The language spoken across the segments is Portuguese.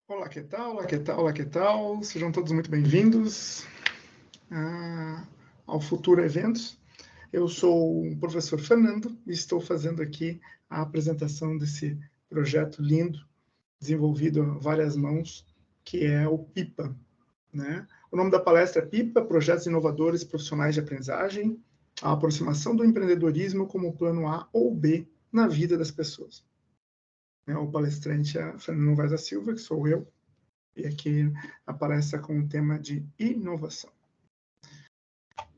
Olá, que tal? Olá, que tal? Olá, que tal? Sejam todos muito bem-vindos ao Futuro Eventos. Eu sou o professor Fernando e estou fazendo aqui a apresentação desse projeto lindo, desenvolvido a várias mãos, que é o PIPA, né? O nome da palestra é PIPA, Projetos Inovadores Profissionais de Aprendizagem, a aproximação do empreendedorismo como plano A ou B na vida das pessoas. O palestrante é Fernando Novaes da Silva, que sou eu, e aqui aparece com o tema de inovação.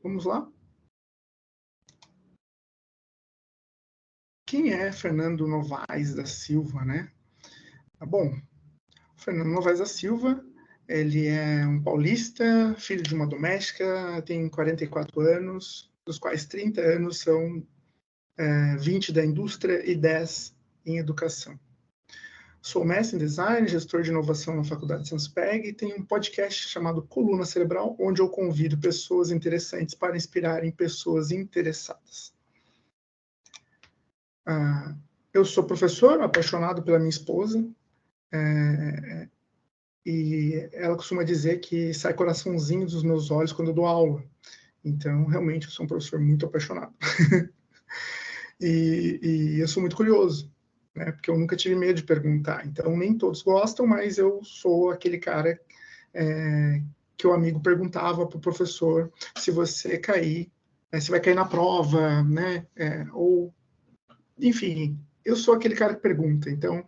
Vamos lá? Quem é Fernando Novaes da Silva, né? Bom, Fernando Novaes da Silva, ele é um paulista, filho de uma doméstica, tem 44 anos, dos quais 30 anos são 20 da indústria e 10 em educação. Sou mestre em design, gestor de inovação na Faculdade Sanspeg e tenho um podcast chamado Coluna Cerebral, onde eu convido pessoas interessantes para inspirarem pessoas interessadas. Eu sou professor, apaixonado pela minha esposa, e ela costuma dizer que sai coraçãozinho dos meus olhos quando eu dou aula. Então, realmente, eu sou um professor muito apaixonado. E eu sou muito curioso, né? Porque eu nunca tive medo de perguntar. Então, nem todos gostam, mas eu sou aquele cara que o amigo perguntava para o professor se você cair, se vai cair na prova, né? Ou, enfim, eu sou aquele cara que pergunta. Então,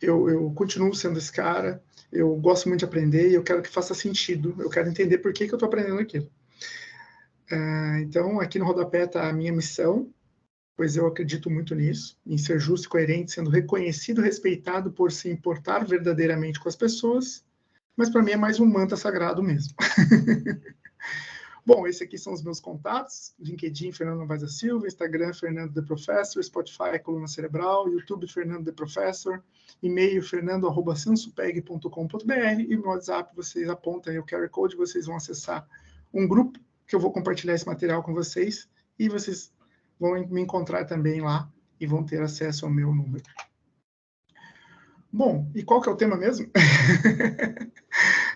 eu continuo sendo esse cara. Eu gosto muito de aprender e eu quero que faça sentido. Eu quero entender por que eu estou aprendendo aquilo. Então, aqui no rodapé está a minha missão, pois eu acredito muito nisso, em ser justo e coerente, sendo reconhecido e respeitado por se importar verdadeiramente com as pessoas, mas para mim é mais um mantra sagrado mesmo. Bom, esses aqui são os meus contatos: LinkedIn, Fernando Novaes da Silva, Instagram, Fernando The Professor, Spotify, Coluna Cerebral, YouTube, Fernando The Professor, e-mail, fernando@sansupeg.com.br, e no WhatsApp vocês apontam aí o QR Code, vocês vão acessar um grupo que eu vou compartilhar esse material com vocês, e vocês vão me encontrar também lá e vão ter acesso ao meu número. Bom, e qual que é o tema mesmo?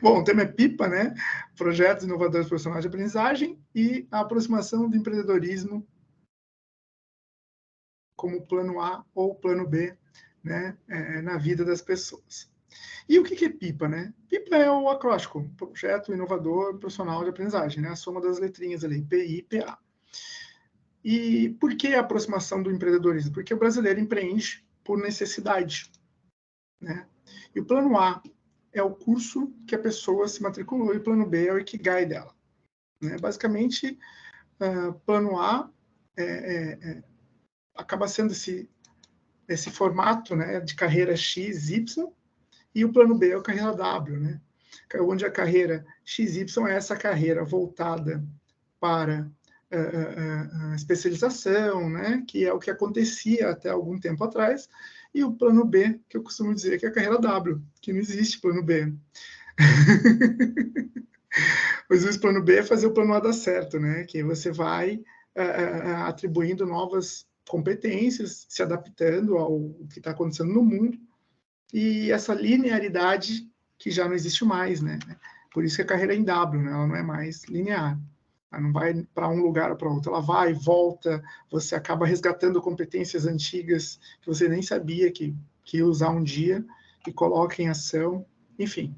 Bom, o tema é PIPA, né? Projetos Inovadores Profissionais de Aprendizagem e a aproximação do empreendedorismo como plano A ou plano B, né? Na vida das pessoas. E o que é PIPA, né? PIPA é o acróstico, Projeto Inovador Profissional de Aprendizagem, né? A soma das letrinhas ali, PI-PA. E por que a aproximação do empreendedorismo? Porque o brasileiro empreende por necessidade, né? E o plano A é o curso que a pessoa se matriculou, e o plano B é o Ikigai dela, né? Basicamente, plano A acaba sendo esse formato, né, de carreira X, Y, e o plano B é a carreira W, né? Onde a carreira XY é essa carreira voltada para especialização, né, que é o que acontecia até algum tempo atrás, e o plano B, que eu costumo dizer que é a carreira W, que não existe plano B. Pois o plano B é fazer o plano A dar certo, né, que você vai atribuindo novas competências, se adaptando ao que está acontecendo no mundo, e essa linearidade que já não existe mais, né? Por isso que a carreira é em W, né? Ela não é mais linear. Ela não vai para um lugar ou para outro. Ela vai, volta, você acaba resgatando competências antigas que você nem sabia que ia usar um dia e coloca em ação. Enfim,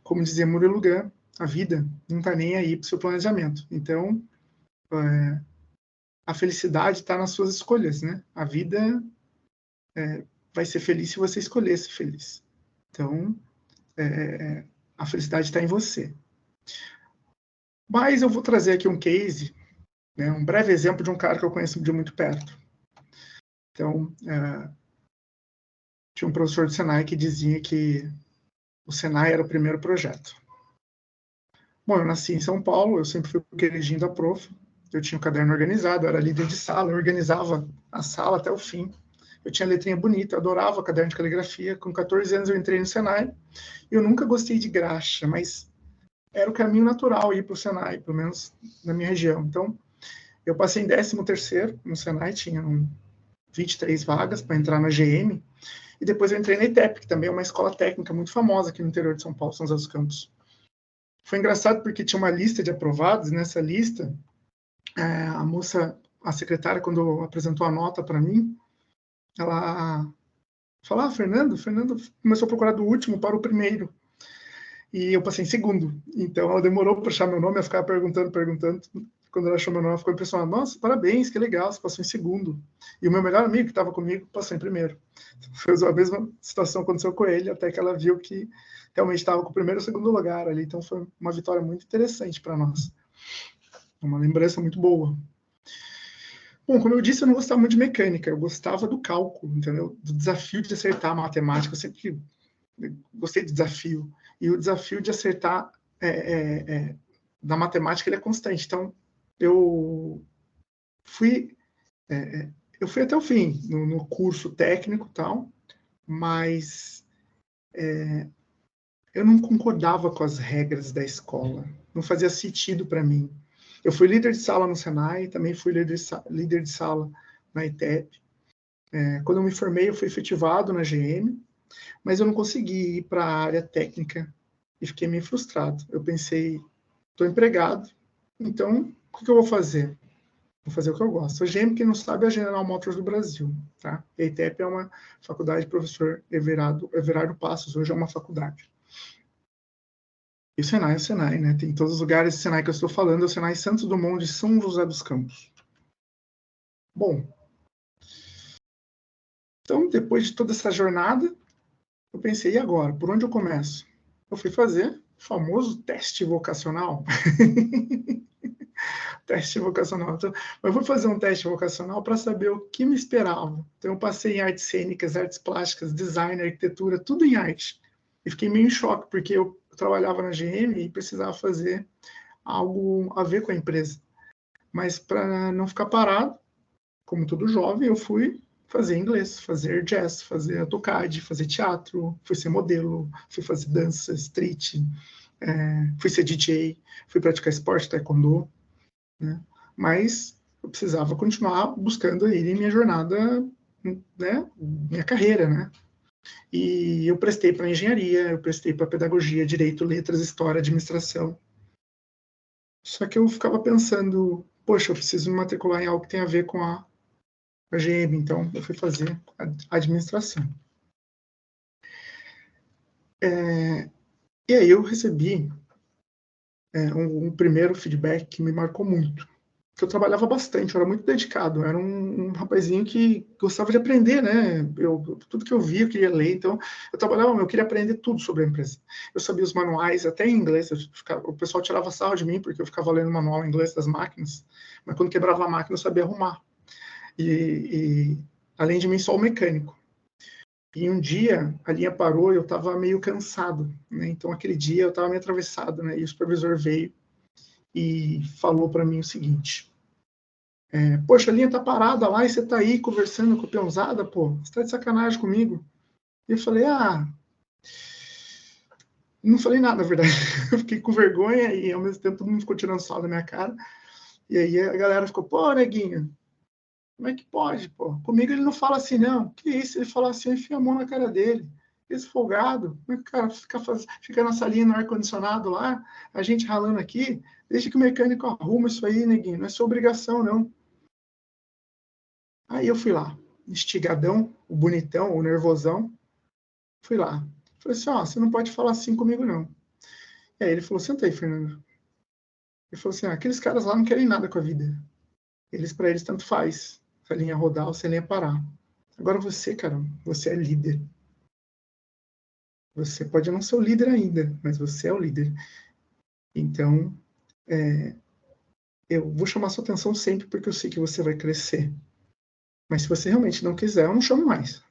como dizia Murilo Gun, a vida não está nem aí para o seu planejamento. Então, a felicidade está nas suas escolhas, né? A vida vai ser feliz se você escolher ser feliz. Então, a felicidade está em você. Mas eu vou trazer aqui um case, né, um breve exemplo de um cara que eu conheço de muito perto. Então, tinha um professor do Senai que dizia que o Senai era o primeiro projeto. Bom, eu nasci em São Paulo, eu sempre fui o queridinho da prof, eu tinha o caderno organizado, eu era líder de sala, eu organizava a sala até o fim. Eu tinha letrinha bonita, eu adorava o caderno de caligrafia. Com 14 anos eu entrei no Senai. Eu nunca gostei de graxa, mas era o caminho natural ir para o Senai, pelo menos na minha região. Então, eu passei em 13º no Senai, tinha 23 vagas para entrar na GM, E depois eu entrei na ITEP, que também é uma escola técnica muito famosa aqui no interior de São Paulo, São José dos Campos. Foi engraçado porque tinha uma lista de aprovados, e nessa lista, a moça, a secretária, quando apresentou a nota para mim, ela falou, Fernando começou a procurar do último para o primeiro. E eu passei em segundo. Então, ela demorou para achar meu nome, eu ficava perguntando. Quando ela achou meu nome, ela ficou impressionada. Nossa, parabéns, que legal, você passou em segundo. E o meu melhor amigo, que estava comigo, passou em primeiro. Foi a mesma situação que aconteceu com ele, até que ela viu que realmente estava com o primeiro e o segundo lugar ali. Então, foi uma vitória muito interessante para nós. Uma lembrança muito boa. Bom, como eu disse, eu não gostava muito de mecânica, eu gostava do cálculo, entendeu? Do desafio de acertar a matemática. Eu sempre gostei de desafio. E o desafio de acertar da matemática, ele é constante. Então, eu fui até o fim no curso técnico e tal, mas eu não concordava com as regras da escola. Não fazia sentido para mim. Eu fui líder de sala no Senai, também fui líder de sala na ITEP. Quando eu me formei, eu fui efetivado na GM, mas eu não consegui ir para a área técnica e fiquei meio frustrado. Eu pensei, estou empregado, então o que eu vou fazer? Vou fazer o que eu gosto. A GM, quem não sabe, é a General Motors do Brasil. Tá? A ITEP é uma faculdade, professor Everardo Passos, hoje é uma faculdade. E o Senai é o Senai, né? Tem todos os lugares do Senai que eu estou falando, é o Senai Santos Dumont de São José dos Campos. Bom, então, depois de toda essa jornada, eu pensei, e agora? Por onde eu começo? Eu fui fazer o famoso teste vocacional. Teste vocacional. Então, eu fui fazer um teste vocacional para saber o que me esperava. Então, eu passei em artes cênicas, artes plásticas, design, arquitetura, tudo em arte. E fiquei meio em choque, porque eu trabalhava na GM e precisava fazer algo a ver com a empresa. Mas para não ficar parado, como todo jovem, eu fui fazer inglês, fazer jazz, fazer AutoCAD, fazer teatro, fui ser modelo, fui fazer dança, street, fui ser DJ, fui praticar esporte, taekwondo, né? Mas eu precisava continuar buscando aí minha jornada, né? Minha carreira, né? E eu prestei para engenharia, eu prestei para pedagogia, direito, letras, história, administração. Só que eu ficava pensando, poxa, eu preciso me matricular em algo que tenha a ver com a GM, então eu fui fazer a administração. E aí eu recebi um primeiro feedback que me marcou muito. Que eu trabalhava bastante, eu era muito dedicado, eu era um rapazinho que gostava de aprender, né? Tudo que eu via, eu queria ler, então eu trabalhava, eu queria aprender tudo sobre a empresa. Eu sabia os manuais, até em inglês, o pessoal tirava sarro de mim, porque eu ficava lendo o manual em inglês das máquinas, mas quando quebrava a máquina eu sabia arrumar. E além de mim, só o mecânico. E um dia a linha parou e eu estava meio cansado, né? Então aquele dia eu estava meio atravessado, né? E o supervisor veio e falou para mim o seguinte: poxa, a linha tá parada lá e você tá aí conversando com a peãozada, pô, você tá de sacanagem comigo? E eu falei, não falei nada, na verdade. Eu fiquei com vergonha e ao mesmo tempo todo mundo ficou tirando sal da minha cara. E aí a galera ficou, pô, neguinho, como é que pode, pô? Comigo ele não fala assim, não. Que isso? Ele fala assim, enfia a mão na cara dele. Esse folgado, como é que o cara fica na salinha no ar-condicionado lá, a gente ralando aqui, deixa que o mecânico arruma isso aí, neguinho, não é sua obrigação, não. Aí eu fui lá, estigadão, o bonitão, o nervosão, fui lá. Falei assim, você não pode falar assim comigo, não. E aí ele falou, senta aí, Fernando. Ele falou assim, aqueles caras lá não querem nada com a vida. Para eles, tanto faz se a linha rodar ou se a linha parar. Agora você, cara, você é líder. Você pode não ser o líder ainda, mas você é o líder. Então, eu vou chamar sua atenção sempre porque eu sei que você vai crescer. Mas se você realmente não quiser, eu não chamo mais.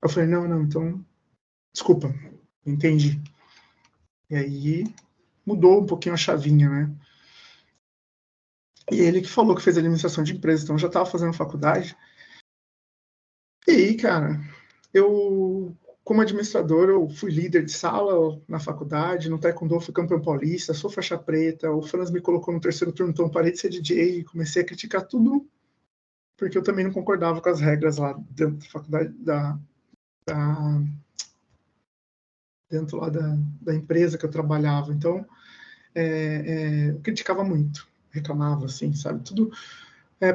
Eu falei, não, então, desculpa, entendi. E aí mudou um pouquinho a chavinha, né? E ele que falou que fez administração de empresas, então eu já estava fazendo faculdade. E aí, cara, eu, como administrador, eu fui líder de sala na faculdade, no Taekwondo fui campeão paulista, sou faixa preta, o Franz me colocou no terceiro turno, então parei de ser DJ, comecei a criticar tudo, porque eu também não concordava com as regras lá dentro da faculdade, dentro lá da empresa que eu trabalhava. Então, eu criticava muito, reclamava, assim, sabe? Tudo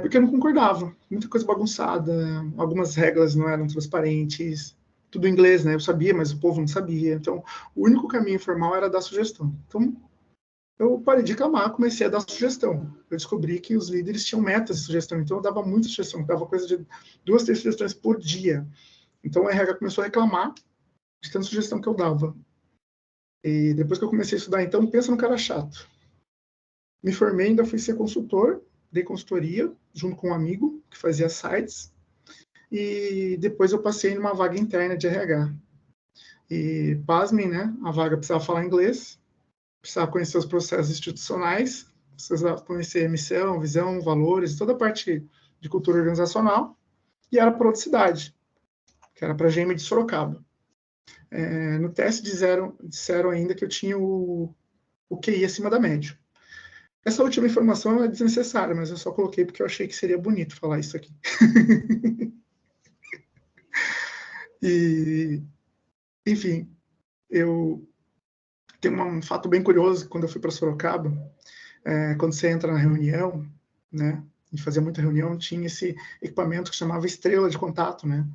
porque eu não concordava. Muita coisa bagunçada, algumas regras não eram transparentes, tudo em inglês, né? Eu sabia, mas o povo não sabia. Então, o único caminho formal era dar sugestão. Então, eu parei de reclamar, comecei a dar sugestão. Eu descobri que os líderes tinham metas de sugestão, então eu dava muita sugestão, eu dava coisa de 2, 3 sugestões por dia. Então, a RH começou a reclamar de tanta sugestão que eu dava. E depois que eu comecei a estudar, então, pensa no cara chato. Me formei, ainda fui ser consultor, dei consultoria, junto com um amigo que fazia sites, e depois eu passei numa vaga interna de RH. E, pasmem, né, a vaga precisava falar inglês, precisava conhecer os processos institucionais, precisava conhecer missão, visão, valores, toda a parte de cultura organizacional, e era para outra cidade, que era para a GM de Sorocaba. No teste disseram ainda que eu tinha o QI acima da média. Essa última informação é desnecessária, mas eu só coloquei porque eu achei que seria bonito falar isso aqui. E, enfim, eu tenho um fato bem curioso, quando eu fui para Sorocaba, quando você entra na reunião, né, e fazia muita reunião, tinha esse equipamento que chamava estrela de contato, né?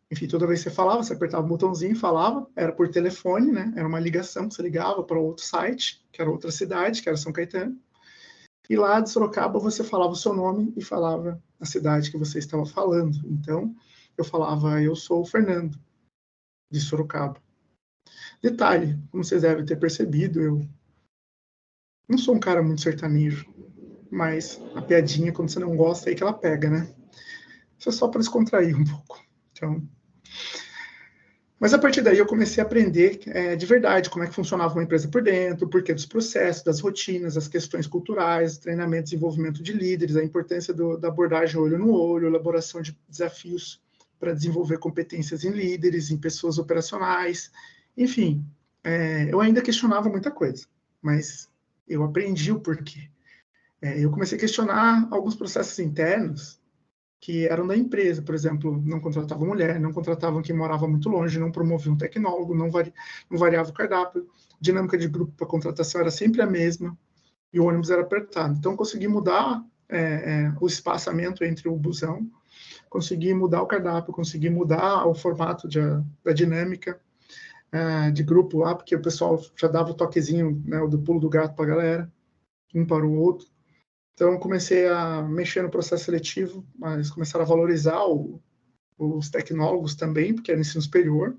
Enfim, toda vez que você falava, você apertava um botãozinho e falava, era por telefone, né? Era uma ligação que você ligava para outro site, que era outra cidade, que era São Caetano. E lá de Sorocaba você falava o seu nome e falava a cidade que você estava falando. Então, eu falava, eu sou o Fernando, de Sorocaba. Detalhe, como vocês devem ter percebido, eu não sou um cara muito sertanejo, mas a piadinha, quando você não gosta, é aí que ela pega, né? Isso é só para descontrair um pouco. Então, mas a partir daí eu comecei a aprender de verdade como é que funcionava uma empresa por dentro, o porquê dos processos, das rotinas, as questões culturais, treinamento, desenvolvimento de líderes, a importância da abordagem olho no olho, elaboração de desafios para desenvolver competências em líderes, em pessoas operacionais, enfim, eu ainda questionava muita coisa, mas eu aprendi o porquê. Eu comecei a questionar alguns processos internos que eram da empresa, por exemplo, não contratavam mulher, não contratavam quem morava muito longe, não promoviam um tecnólogo, não variava o cardápio, dinâmica de grupo para contratação era sempre a mesma, e o ônibus era apertado. Então, consegui mudar o espaçamento entre o busão, consegui mudar o cardápio, consegui mudar o formato da dinâmica de grupo lá, porque o pessoal já dava o toquezinho, né, do pulo do gato para a galera, um para o outro. Então, comecei a mexer no processo seletivo, mas começaram a valorizar os tecnólogos também, porque era ensino superior,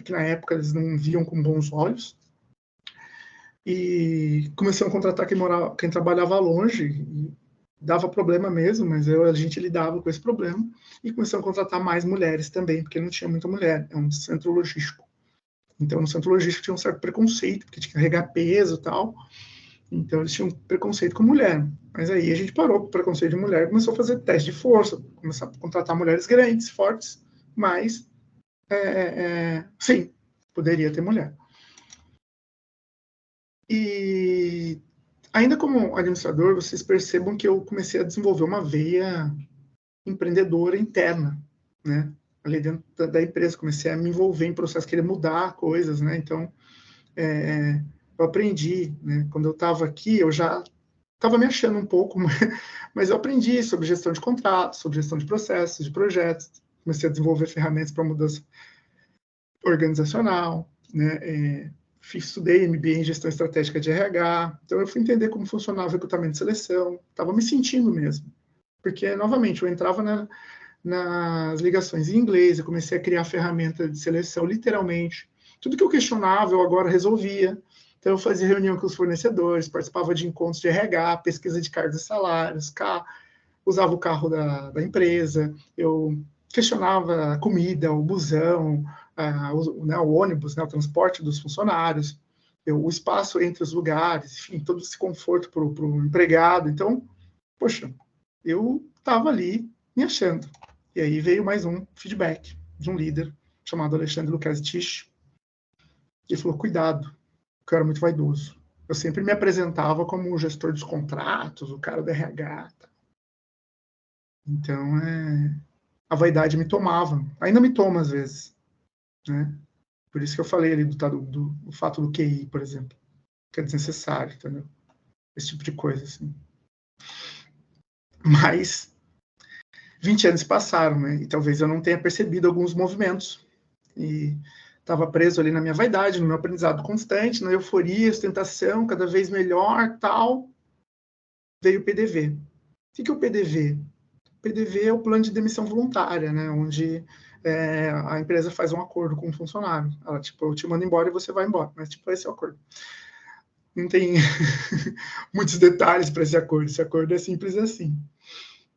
que na época eles não viam com bons olhos. E comecei a contratar quem trabalhava longe, e dava problema mesmo, mas a gente lidava com esse problema. E começou a contratar mais mulheres também, porque não tinha muita mulher, é um centro logístico. Então, no centro logístico tinha um certo preconceito, porque tinha que carregar peso e tal. Então, eles tinham preconceito com mulher. Mas aí a gente parou com o preconceito de mulher e começou a fazer teste de força, começar a contratar mulheres grandes, fortes, mas, sim, poderia ter mulher. E ainda como administrador, vocês percebam que eu comecei a desenvolver uma veia empreendedora interna, né? Ali dentro da empresa, comecei a me envolver em processos, querer mudar coisas, né? Então, eu aprendi, né? Quando eu estava aqui, eu já estava me achando um pouco, mas eu aprendi sobre gestão de contratos, sobre gestão de processos, de projetos, comecei a desenvolver ferramentas para mudança organizacional, né? Estudei MBA em gestão estratégica de RH, então eu fui entender como funcionava o recrutamento de seleção, estava me sentindo mesmo, porque, novamente, eu entrava nas ligações em inglês, eu comecei a criar ferramenta de seleção, literalmente, tudo que eu questionava, eu agora resolvia. Então, eu fazia reunião com os fornecedores, participava de encontros de RH, pesquisa de cargos e salários, usava o carro da empresa, eu questionava a comida, o busão, o ônibus, né, o transporte dos funcionários, o espaço entre os lugares, enfim, todo esse conforto para o empregado. Então, poxa, eu estava ali me achando. E aí veio mais um feedback de um líder chamado Alexandre Lucas Tisch. Ele falou, cuidado, porque eu era muito vaidoso. Eu sempre me apresentava como o gestor dos contratos, o cara do RH. Então, a vaidade me tomava. Ainda me toma às vezes, né? Por isso que eu falei ali do fato do QI, por exemplo, que é desnecessário, entendeu? Esse tipo de coisa, assim. Mas 20 anos passaram, né? E talvez eu não tenha percebido alguns movimentos. E estava preso ali na minha vaidade, no meu aprendizado constante, na euforia, ostentação, cada vez melhor, tal. Veio o PDV. O que é o PDV? O PDV é o plano de demissão voluntária, né? Onde a empresa faz um acordo com o funcionário. Ela, tipo, eu te mando embora e você vai embora. Mas, tipo, esse é o acordo. Não tem muitos detalhes para esse acordo. Esse acordo é simples assim.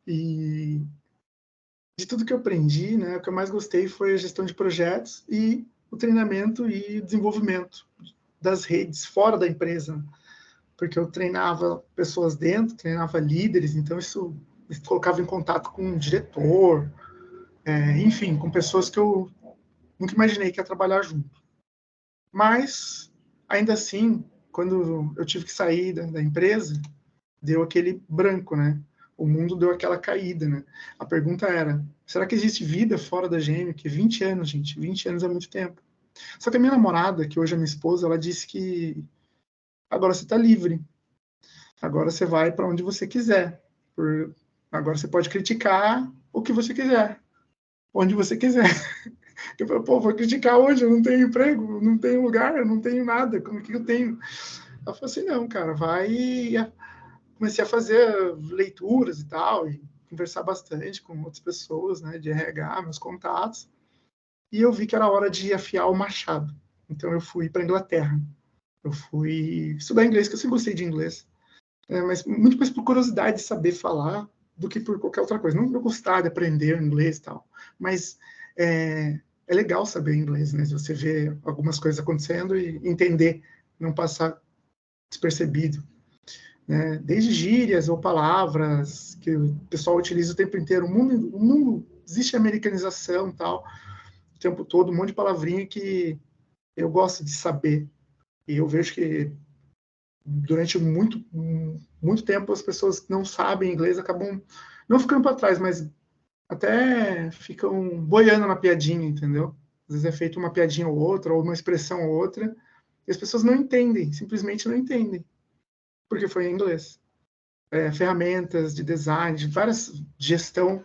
E de tudo que eu aprendi, né, o que eu mais gostei foi a gestão de projetos e o treinamento e desenvolvimento das redes fora da empresa, porque eu treinava pessoas dentro, treinava líderes, então isso me colocava em contato com um diretor, enfim, com pessoas que eu nunca imaginei que ia trabalhar junto. Mas, ainda assim, quando eu tive que sair da empresa, deu aquele branco, né? O mundo deu aquela caída, né? A pergunta era, será que existe vida fora da GM? Que 20 anos, gente, 20 anos é muito tempo. Só que a minha namorada, que hoje é minha esposa, ela disse que agora você está livre. Agora você vai para onde você quiser. Agora você pode criticar o que você quiser, onde você quiser. Eu falei, pô, vou criticar hoje, eu não tenho emprego, não tenho lugar, eu não tenho nada, como que eu tenho? Ela falou assim, não, cara, vai. Comecei a fazer leituras e tal, e conversar bastante com outras pessoas, né, de RH, meus contatos, e eu vi que era hora de afiar o machado. Então eu fui para a Inglaterra. Eu fui estudar inglês, que eu sempre gostei de inglês, mas muito mais por curiosidade de saber falar do que por qualquer outra coisa. Não eu gostar de aprender inglês e tal, mas é legal saber inglês, né? Você vê algumas coisas acontecendo e entender, não passar despercebido. Né? Desde gírias ou palavras que o pessoal utiliza o tempo inteiro. O mundo existe americanização tal, o tempo todo, um monte de palavrinha que eu gosto de saber. E eu vejo que durante muito tempo as pessoas que não sabem inglês acabam não ficando para trás, mas até ficam boiando na piadinha, entendeu? Às vezes é feita uma piadinha ou outra, ou uma expressão ou outra, e as pessoas não entendem, simplesmente não entendem, porque foi em inglês. Ferramentas de design, de várias gestão,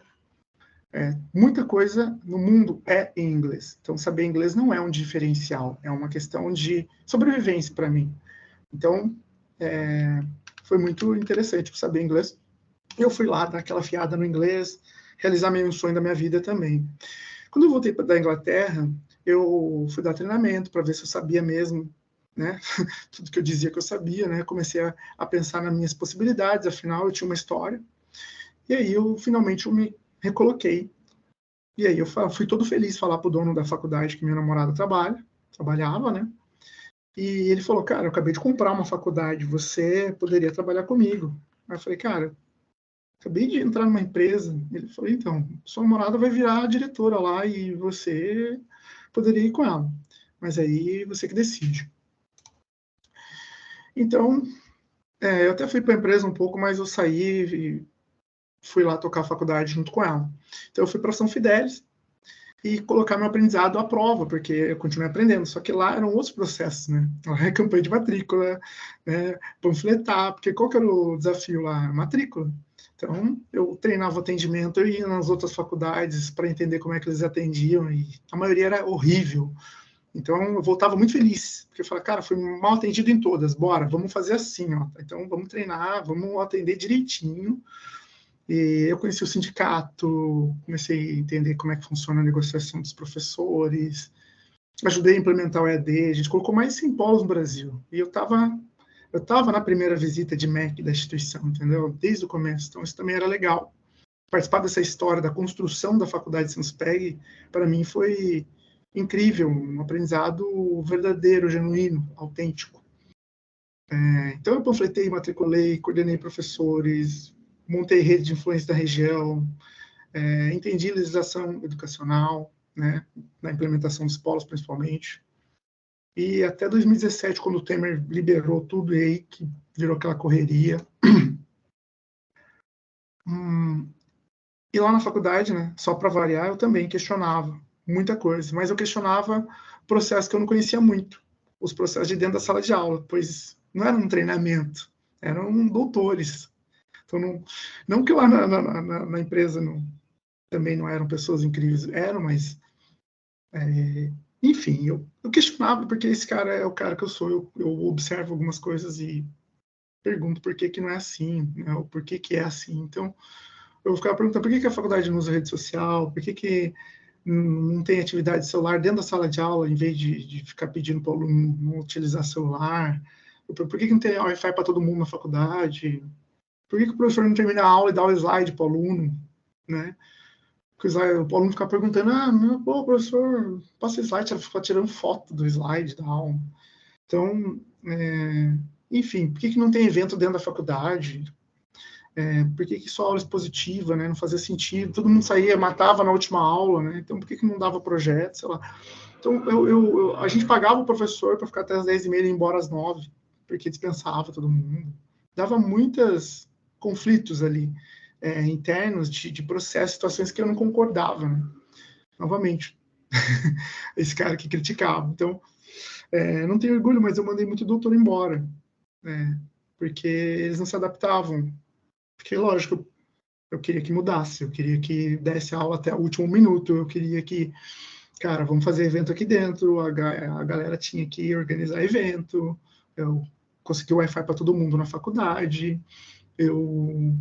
muita coisa no mundo é em inglês. Então, saber inglês não é um diferencial, é uma questão de sobrevivência para mim. Então, foi muito interessante saber inglês. Eu fui lá dar aquela fiada no inglês, realizar meu sonho da minha vida também. Quando eu voltei da Inglaterra, eu fui dar treinamento para ver se eu sabia mesmo, né? Tudo que eu dizia que eu sabia, né? Comecei a pensar nas minhas possibilidades, afinal eu tinha uma história. E aí eu finalmente me recoloquei. E aí eu fui todo feliz falar para o dono da faculdade que minha namorada trabalhava, né? E ele falou, cara, eu acabei de comprar uma faculdade, você poderia trabalhar comigo. Aí eu falei, cara, acabei de entrar numa empresa. Ele falou, então, sua namorada vai virar diretora lá e você poderia ir com ela. Mas aí você que decide. Então, eu até fui para a empresa um pouco, mas eu saí e fui lá tocar a faculdade junto com ela. Então, eu fui para São Fidélis e colocar meu aprendizado à prova, porque eu continuei aprendendo. Só que lá eram outros processos, né? Lá é campanha de matrícula, né? Panfletar, porque qual que era o desafio lá? Matrícula. Então, eu treinava atendimento, eu ia nas outras faculdades para entender como é que eles atendiam, e a maioria era horrível. Então, eu voltava muito feliz, porque eu falava, cara, fui mal atendido em todas, bora, vamos fazer assim, ó. Então, vamos treinar, vamos atender direitinho. E eu conheci o sindicato, comecei a entender como é que funciona a negociação dos professores, ajudei a implementar o EAD, a gente colocou mais 100 polos no Brasil. E eu tava na primeira visita de MEC da instituição, entendeu? Desde o começo, então isso também era legal. Participar dessa história da construção da Faculdade de Sanspeg, para mim foi incrível, um aprendizado verdadeiro, genuíno, autêntico. Então eu panfletei, matriculei, coordenei professores, montei rede de influência da região, entendi legislação educacional, né, na implementação dos polos principalmente. E até 2017, quando o Temer liberou tudo e aí que virou aquela correria, E lá na faculdade, né, só para variar, eu também questionava muita coisa, mas eu questionava processos que eu não conhecia muito, os processos de dentro da sala de aula, pois não era um treinamento, eram doutores. Então, não que lá na empresa também não eram pessoas incríveis, eram, mas, enfim, eu questionava, porque esse cara é o cara que eu sou, eu observo algumas coisas e pergunto por que não é assim, né, ou por que é assim. Então, eu ficava perguntando por que a faculdade não usa rede social, por que não tem atividade de celular dentro da sala de aula, em vez de ficar pedindo para o aluno não utilizar celular, por que não tem Wi-Fi para todo mundo na faculdade, por que o professor não termina a aula e dá o slide para o aluno, né? Porque o aluno fica perguntando, pô, professor, passa slide, ela fica tirando foto do slide da aula. Então, enfim, por que não tem evento dentro da faculdade? Por que só aula expositiva, né? Não fazia sentido. Todo mundo saía, matava na última aula, né? Então, por que não dava projeto, sei lá. Então, a gente pagava o professor para ficar até as 10h30 e ir embora às 9h, porque dispensava todo mundo. Dava muitos conflitos ali, internos, de processos, situações que eu não concordava, né? Novamente, esse cara que criticava. Então, não tenho orgulho, mas eu mandei muito doutor embora, né? Porque eles não se adaptavam. Porque, lógico, eu queria que mudasse, eu queria que desse aula até o último minuto, eu queria que, cara, vamos fazer evento aqui dentro, a galera tinha que organizar evento, eu consegui o Wi-Fi para todo mundo na faculdade, eu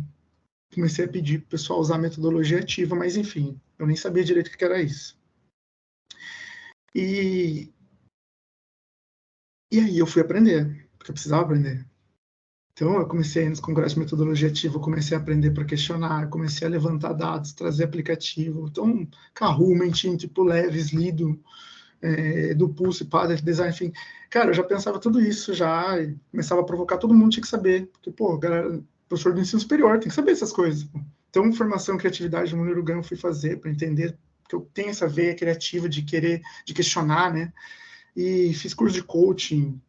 comecei a pedir para o pessoal usar a metodologia ativa, mas enfim, eu nem sabia direito o que era isso. E aí eu fui aprender, porque eu precisava aprender. Então, eu comecei nos congressos de metodologia ativa, comecei a aprender para questionar, comecei a levantar dados, trazer aplicativo. Então, Kahoot, Mentim, tipo Leves, Lido, do Pulse, Padlet, Design, enfim. Cara, eu já pensava tudo isso já, e começava a provocar, todo mundo tinha que saber. Porque, pô, galera, professor do ensino superior, tem que saber essas coisas. Então, formação e criatividade no Neurogan eu fui fazer para entender que eu tenho essa veia criativa de querer, de questionar, né? E fiz curso de coaching,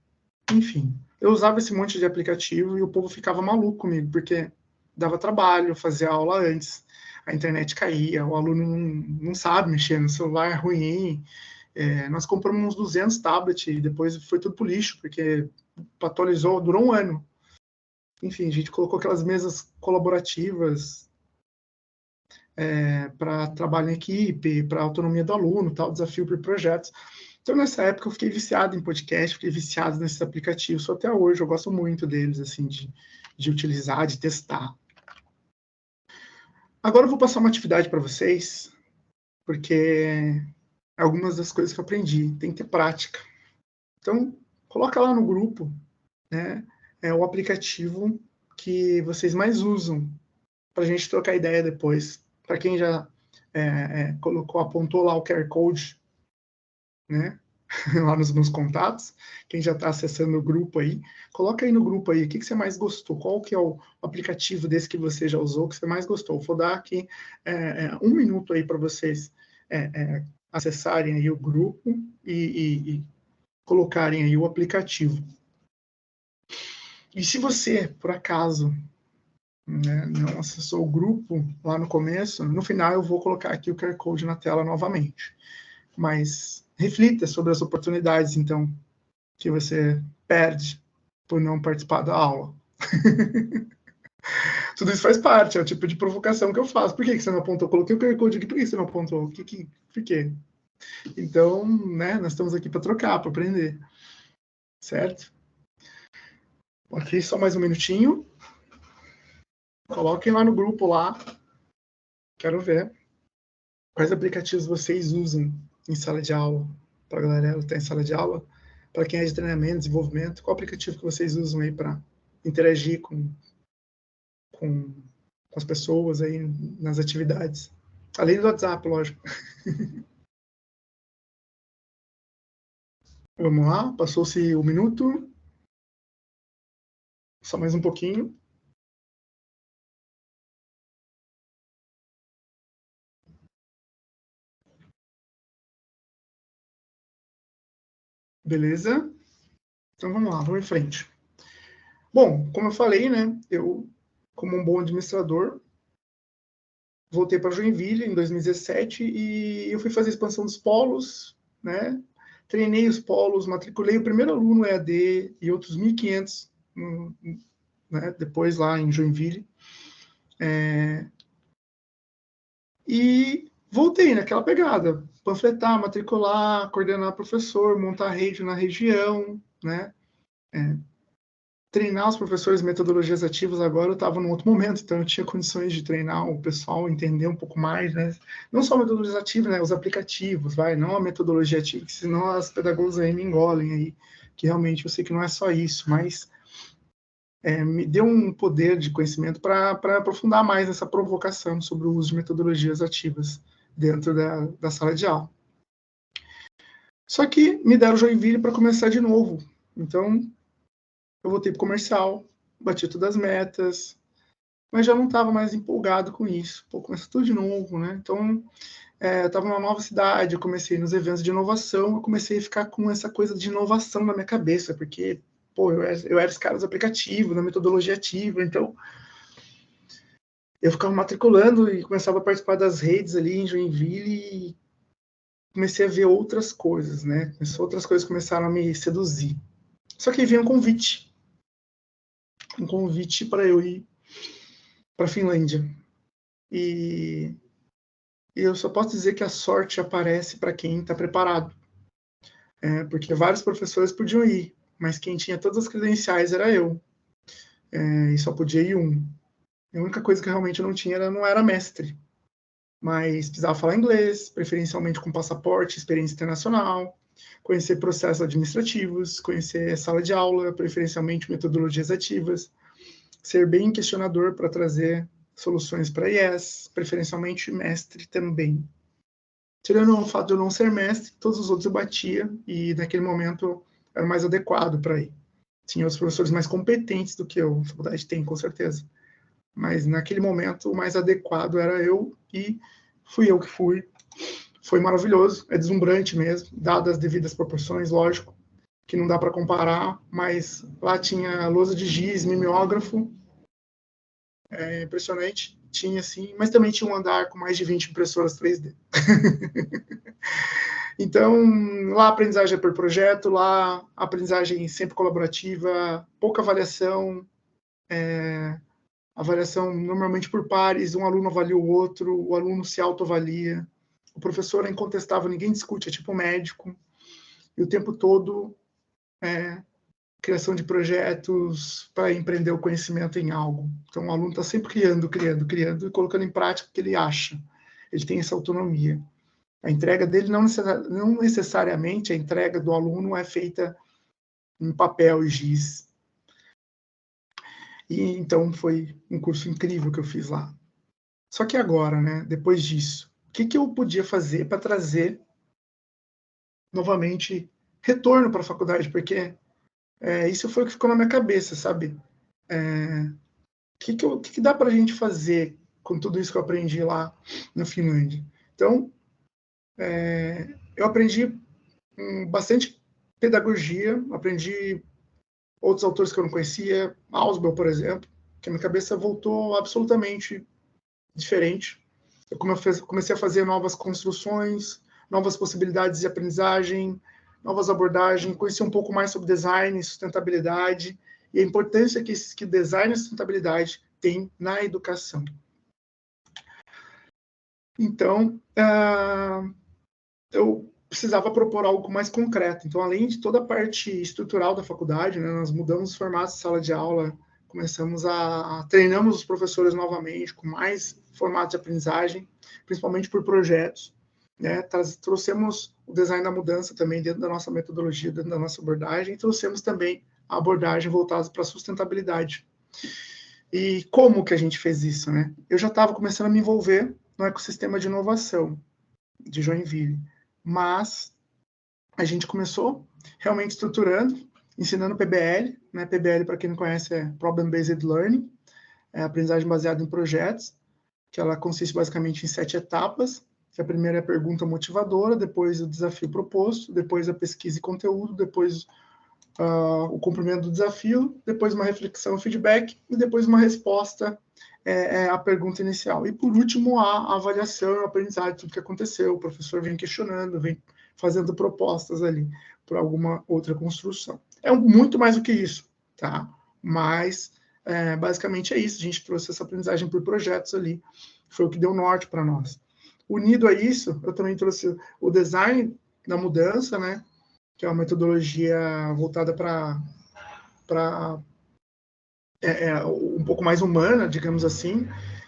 enfim, eu usava esse monte de aplicativo e o povo ficava maluco comigo, porque dava trabalho, fazia aula antes, a internet caía, o aluno não sabe mexer no celular, é ruim. Nós compramos uns 200 tablets e depois foi tudo pro lixo, porque atualizou, durou um ano. Enfim, a gente colocou aquelas mesas colaborativas para trabalho em equipe, para autonomia do aluno, tal, desafio por projetos. Então, nessa época, eu fiquei viciado em podcast, fiquei viciado nesses aplicativos, só até hoje, eu gosto muito deles, assim, de utilizar, de testar. Agora eu vou passar uma atividade para vocês, porque algumas das coisas que eu aprendi, tem que ter prática. Então, coloca lá no grupo, né, o aplicativo que vocês mais usam, para a gente trocar ideia depois. Para quem já colocou, apontou lá o QR Code, né, lá nos contatos, quem já está acessando o grupo aí, coloca aí no grupo aí, o que você mais gostou, qual que é o aplicativo desse que você já usou, que você mais gostou. Vou dar aqui 1 minuto aí para vocês acessarem aí o grupo e colocarem aí o aplicativo. E se você, por acaso, né, não acessou o grupo lá no começo, no final eu vou colocar aqui o QR Code na tela novamente. Mas reflita sobre as oportunidades, então, que você perde por não participar da aula. Tudo isso faz parte, é o tipo de provocação que eu faço. Por que você não apontou? Coloquei o QR Code aqui, por que você não apontou? Por quê? Então, né, nós estamos aqui para trocar, para aprender. Certo? Aqui só mais 1 minutinho. Coloquem lá no grupo lá. Quero ver quais aplicativos vocês usam em sala de aula. Para a galera que está em sala de aula. Para quem é de treinamento, desenvolvimento, qual aplicativo que vocês usam aí para interagir com as pessoas aí nas atividades. Além do WhatsApp, lógico. Vamos lá, passou-se 1 minuto. Só mais um pouquinho. Beleza? Então vamos lá, vamos em frente. Bom, como eu falei, né, eu, como um bom administrador, voltei para Joinville em 2017 e eu fui fazer a expansão dos polos, né? Treinei os polos, matriculei o primeiro aluno EAD e outros 1.500, né? Depois lá em Joinville. E voltei naquela pegada, panfletar, matricular, coordenar professor, montar rede na região, né? Treinar os professores metodologias ativas. Agora eu estava num outro momento, então eu tinha condições de treinar o pessoal, entender um pouco mais, né? Não só metodologias ativas, né? Os aplicativos, não a metodologia ativa, senão as pedagogas aí me engolem aí, que realmente eu sei que não é só isso, mas me deu um poder de conhecimento para aprofundar mais essa provocação sobre o uso de metodologias ativas dentro da sala de aula. Só que me deram Joinville para começar de novo. Então, eu voltei para o comercial, bati todas as metas, mas já não estava mais empolgado com isso. Pô, começa tudo de novo, né? Então, eu estava numa nova cidade, eu comecei nos eventos de inovação, eu comecei a ficar com essa coisa de inovação na minha cabeça, porque, pô, eu era esse cara dos aplicativos, da metodologia ativa, então eu ficava matriculando e começava a participar das redes ali em Joinville e comecei a ver outras coisas, né? Outras coisas começaram a me seduzir. Só que aí veio um convite para eu ir para a Finlândia. E eu só posso dizer que a sorte aparece para quem está preparado. Porque vários professores podiam ir, mas quem tinha todas as credenciais era eu. E só podia ir um. A única coisa que realmente eu não tinha não era mestre. Mas precisava falar inglês, preferencialmente com passaporte, experiência internacional, conhecer processos administrativos, conhecer sala de aula, preferencialmente metodologias ativas, ser bem questionador para trazer soluções para IES, preferencialmente mestre também. Tirando o fato de eu não ser mestre, todos os outros eu batia e naquele momento era o mais adequado para ir. Tinha os professores mais competentes do que eu, a faculdade tem, com certeza. Mas naquele momento o mais adequado era eu e fui eu que fui. Foi maravilhoso, é deslumbrante mesmo, dadas as devidas proporções, lógico, que não dá para comparar, mas lá tinha lousa de giz, mimeógrafo, impressionante, tinha sim, mas também tinha um andar com mais de 20 impressoras 3D. Então, lá a aprendizagem é por projeto, lá a aprendizagem sempre colaborativa, pouca avaliação, avaliação normalmente por pares, um aluno avalia o outro, o aluno se autoavalia, o professor é incontestável, ninguém discute, é tipo médico, e o tempo todo criação de projetos para empreender o conhecimento em algo. Então, o aluno está sempre criando e colocando em prática o que ele acha. Ele tem essa autonomia. A entrega dele não necessariamente a entrega do aluno é feita em papel e giz. E então foi um curso incrível que eu fiz lá. Só que agora, né, depois disso, o que eu podia fazer para trazer novamente retorno para a faculdade? Porque isso foi o que ficou na minha cabeça, sabe? O que dá para a gente fazer com tudo isso que eu aprendi lá na Finlândia? Então, eu aprendi bastante pedagogia, aprendi outros autores que eu não conhecia, Ausubel, por exemplo, que a minha cabeça voltou absolutamente diferente. Eu comecei a fazer novas construções, novas possibilidades de aprendizagem, novas abordagens, conheci um pouco mais sobre design, sustentabilidade e a importância que design e sustentabilidade tem na educação. Então, eu precisava propor algo mais concreto. Então, além de toda a parte estrutural da faculdade, né, nós mudamos os formatos de sala de aula, começamos treinamos os professores novamente com mais formatos de aprendizagem, principalmente por projetos. Né? Trouxemos o design da mudança também dentro da nossa metodologia, dentro da nossa abordagem, e trouxemos também a abordagem voltada para a sustentabilidade. E como que a gente fez isso? Né? Eu já estava começando a me envolver no ecossistema de inovação de Joinville, mas a gente começou realmente estruturando, ensinando PBL, né? PBL, para quem não conhece, é Problem Based Learning, é aprendizagem baseada em projetos, que ela consiste basicamente em 7 etapas, que a primeira é a pergunta motivadora, depois o desafio proposto, depois a pesquisa e conteúdo, depois o cumprimento do desafio, depois uma reflexão e feedback, e depois uma resposta a pergunta inicial. E, por último, a avaliação, a aprendizagem, tudo que aconteceu. O professor vem questionando, vem fazendo propostas ali por alguma outra construção. É muito mais do que isso, tá? Mas, basicamente, é isso. A gente trouxe essa aprendizagem por projetos ali. Foi o que deu norte para nós. Unido a isso, eu também trouxe o design da mudança, né? Que é uma metodologia voltada para um pouco mais humana, digamos assim.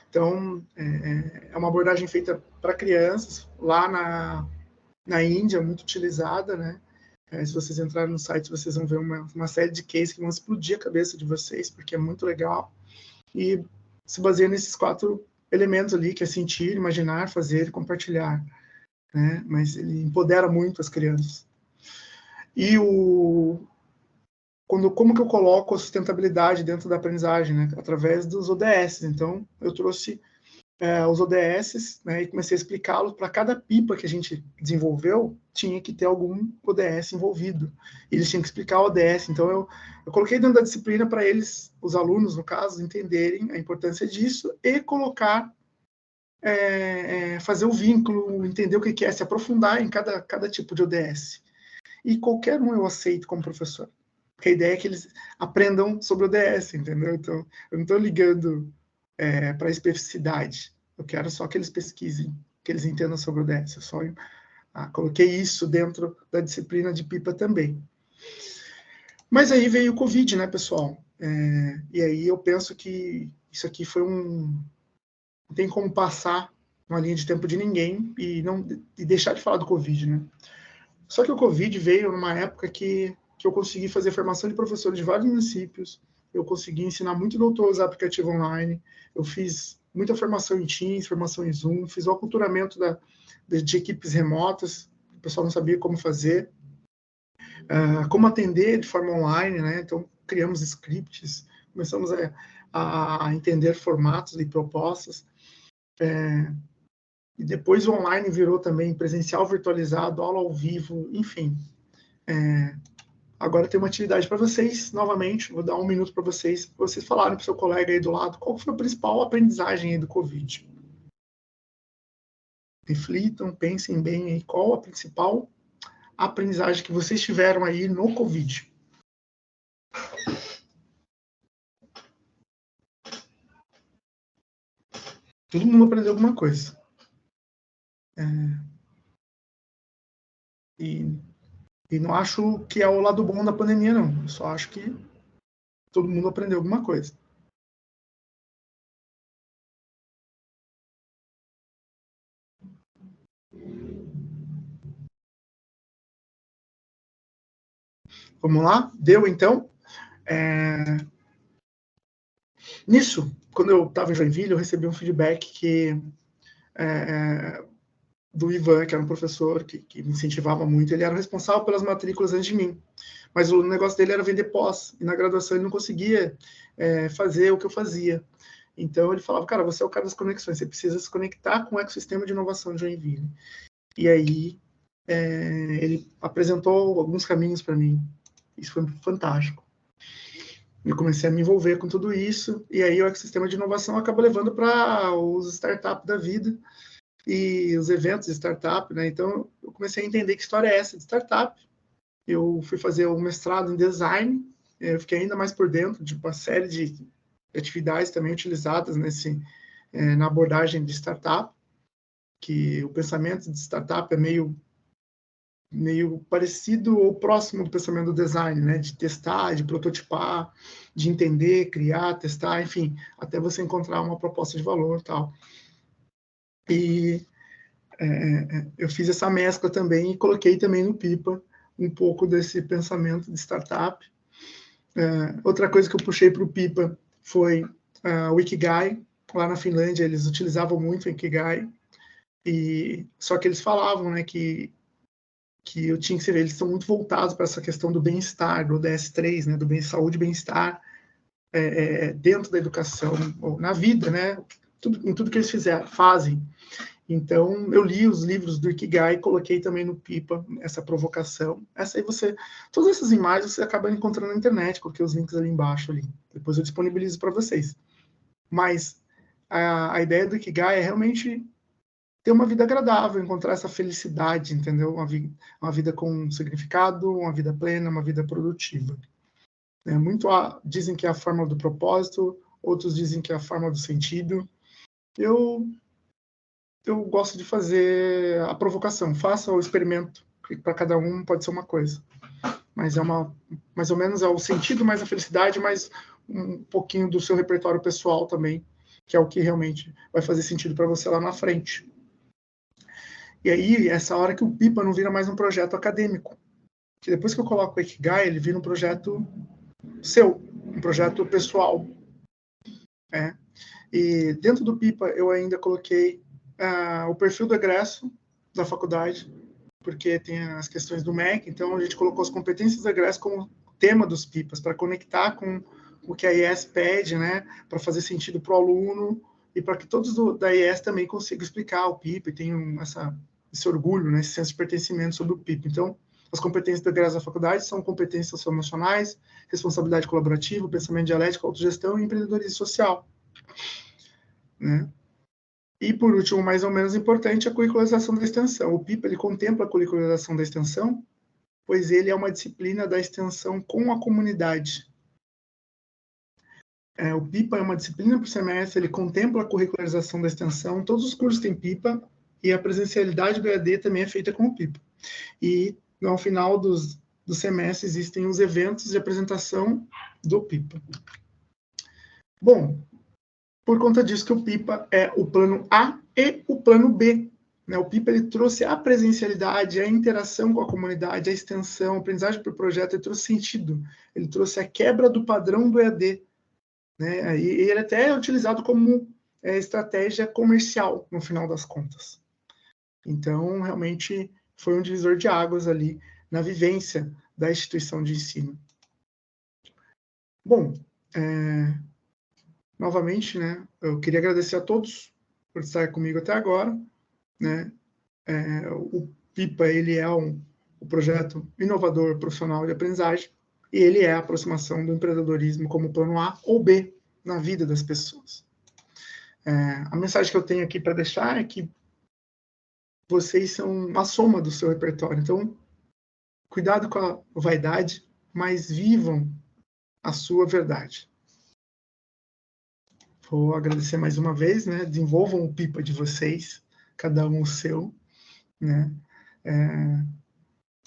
Então, é uma abordagem feita para crianças, lá na Índia, muito utilizada, né? Se vocês entrarem no site, vocês vão ver uma série de cases que vão explodir a cabeça de vocês, porque é muito legal. E se baseia nesses 4 elementos ali, que é sentir, imaginar, fazer e compartilhar, né? Mas ele empodera muito as crianças. E como que eu coloco a sustentabilidade dentro da aprendizagem, né? Através dos ODS. Então, eu trouxe os ODS, né, e comecei a explicá-los. Para cada pipa que a gente desenvolveu, tinha que ter algum ODS envolvido. Eles tinham que explicar o ODS. Então, eu coloquei dentro da disciplina para eles, os alunos, no caso, entenderem a importância disso e colocar, fazer o vínculo, entender o que é, se aprofundar em cada tipo de ODS. E qualquer um eu aceito como professor. Porque a ideia é que eles aprendam sobre o ODS, entendeu? Então, eu não estou ligando para a especificidade. Eu quero só que eles pesquisem, que eles entendam sobre o ODS. Eu só coloquei isso dentro da disciplina de pipa também. Mas aí veio o Covid, né, pessoal? E aí eu penso que isso aqui foi não tem como passar uma linha de tempo de ninguém e deixar de falar do Covid, né? Só que o Covid veio numa época que eu consegui fazer formação de professores de vários municípios, eu consegui ensinar muito doutor a usar aplicativo online, eu fiz muita formação em Teams, formação em Zoom, fiz o aculturamento de equipes remotas, o pessoal não sabia como fazer, como atender de forma online, né? Então, criamos scripts, começamos a entender formatos e propostas, e depois o online virou também presencial virtualizado, aula ao vivo, enfim. Agora tem uma atividade para vocês, novamente, vou dar 1 minuto para vocês falarem para o seu colega aí do lado qual foi a principal aprendizagem aí do Covid. Reflitam, pensem bem aí qual a principal aprendizagem que vocês tiveram aí no Covid. Todo mundo aprendeu alguma coisa. E não acho que é o lado bom da pandemia, não. Eu só acho que todo mundo aprendeu alguma coisa. Vamos lá? Deu, então? Nisso, quando eu estava em Joinville, eu recebi um feedback do Ivan, que era um professor que me incentivava muito. Ele era responsável pelas matrículas antes de mim. Mas o negócio dele era vender pós. E na graduação ele não conseguia fazer o que eu fazia. Então ele falava, cara, você é o cara das conexões, você precisa se conectar com o ecossistema de inovação de Joinville. E aí ele apresentou alguns caminhos para mim. Isso foi fantástico. Eu comecei a me envolver com tudo isso, e aí o ecossistema de inovação acaba levando para os startups da vida e os eventos de startup, né? Então eu comecei a entender que história é essa de startup. Eu fui fazer um mestrado em design, eu fiquei ainda mais por dentro de uma série de atividades também utilizadas na abordagem de startup, que o pensamento de startup é meio parecido ou próximo do pensamento do design, né? De testar, de prototipar, de entender, criar, testar, enfim, até você encontrar uma proposta de valor e tal. E eu fiz essa mescla também e coloquei também no Pipa um pouco desse pensamento de startup. Outra coisa que eu puxei para o Pipa foi o Ikigai. Lá na Finlândia eles utilizavam muito o Ikigai, só que eles falavam, né, que eu tinha que ser, eles são muito voltados para essa questão do bem-estar, do DS3, né, do saúde e bem-estar dentro da educação, ou na vida, né, em tudo que eles fazem. Então, eu li os livros do Ikigai e coloquei também no Pipa essa provocação. Todas essas imagens você acaba encontrando na internet, coloquei os links ali embaixo ali. Depois eu disponibilizo para vocês. Mas a ideia do Ikigai é realmente ter uma vida agradável, encontrar essa felicidade, entendeu? Uma vida com significado, uma vida plena, uma vida produtiva. Dizem que é a forma do propósito, outros dizem que é a forma do sentido. Eu gosto de fazer a provocação, faça o experimento, que para cada um pode ser uma coisa. Mas mais ou menos é o sentido, mais a felicidade, mais um pouquinho do seu repertório pessoal também, que é o que realmente vai fazer sentido para você lá na frente. E aí, essa hora que o Pipa não vira mais um projeto acadêmico. Que depois que eu coloco o Ikigai, ele vira um projeto seu, um projeto pessoal. E dentro do Pipa, eu ainda coloquei o perfil do egresso da faculdade, porque tem as questões do MEC, então a gente colocou as competências do egresso como tema dos Pipas, para conectar com o que a IES pede, né, para fazer sentido para o aluno, e para que todos da IES também consigam explicar o Pipa, e tenham esse orgulho, né, esse senso de pertencimento sobre o Pipa. Então, as competências do egresso da faculdade são competências socioemocionais, responsabilidade colaborativa, pensamento dialético, autogestão e empreendedorismo social. Né? E, por último, mais ou menos importante, a curricularização da extensão. O PIPA ele contempla a curricularização da extensão, pois ele é uma disciplina da extensão com a comunidade. O PIPA é uma disciplina por semestre, ele contempla a curricularização da extensão, todos os cursos têm PIPA, e a presencialidade do EAD também é feita com o PIPA. E, ao final dos semestres, existem os eventos de apresentação do PIPA. Bom, por conta disso que o PIPA é o plano A e o plano B. Né? O PIPA ele trouxe a presencialidade, a interação com a comunidade, a extensão, a aprendizagem por projeto, ele trouxe sentido, ele trouxe a quebra do padrão do EAD. Né? E ele até é utilizado como estratégia comercial, no final das contas. Então, realmente, foi um divisor de águas ali na vivência da instituição de ensino. Bom, novamente, né, eu queria agradecer a todos por estar comigo até agora. Né? O PIPA ele é um projeto inovador profissional de aprendizagem e ele é a aproximação do empreendedorismo como plano A ou B na vida das pessoas. A mensagem que eu tenho aqui para deixar é que vocês são a soma do seu repertório. Então, cuidado com a vaidade, mas vivam a sua verdade. Vou agradecer mais uma vez, né? Desenvolvam o PIPA de vocês, cada um o seu, né?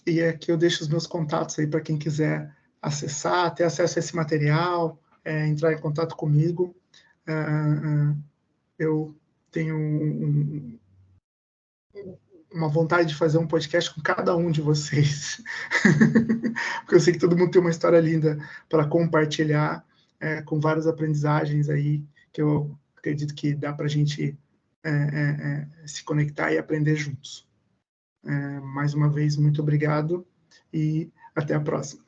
E aqui eu deixo os meus contatos aí para quem quiser acessar, ter acesso a esse material, entrar em contato comigo. Eu tenho uma vontade de fazer um podcast com cada um de vocês, porque eu sei que todo mundo tem uma história linda para compartilhar, com várias aprendizagens aí, que eu acredito que dá para a gente se conectar e aprender juntos. Mais uma vez, muito obrigado e até a próxima.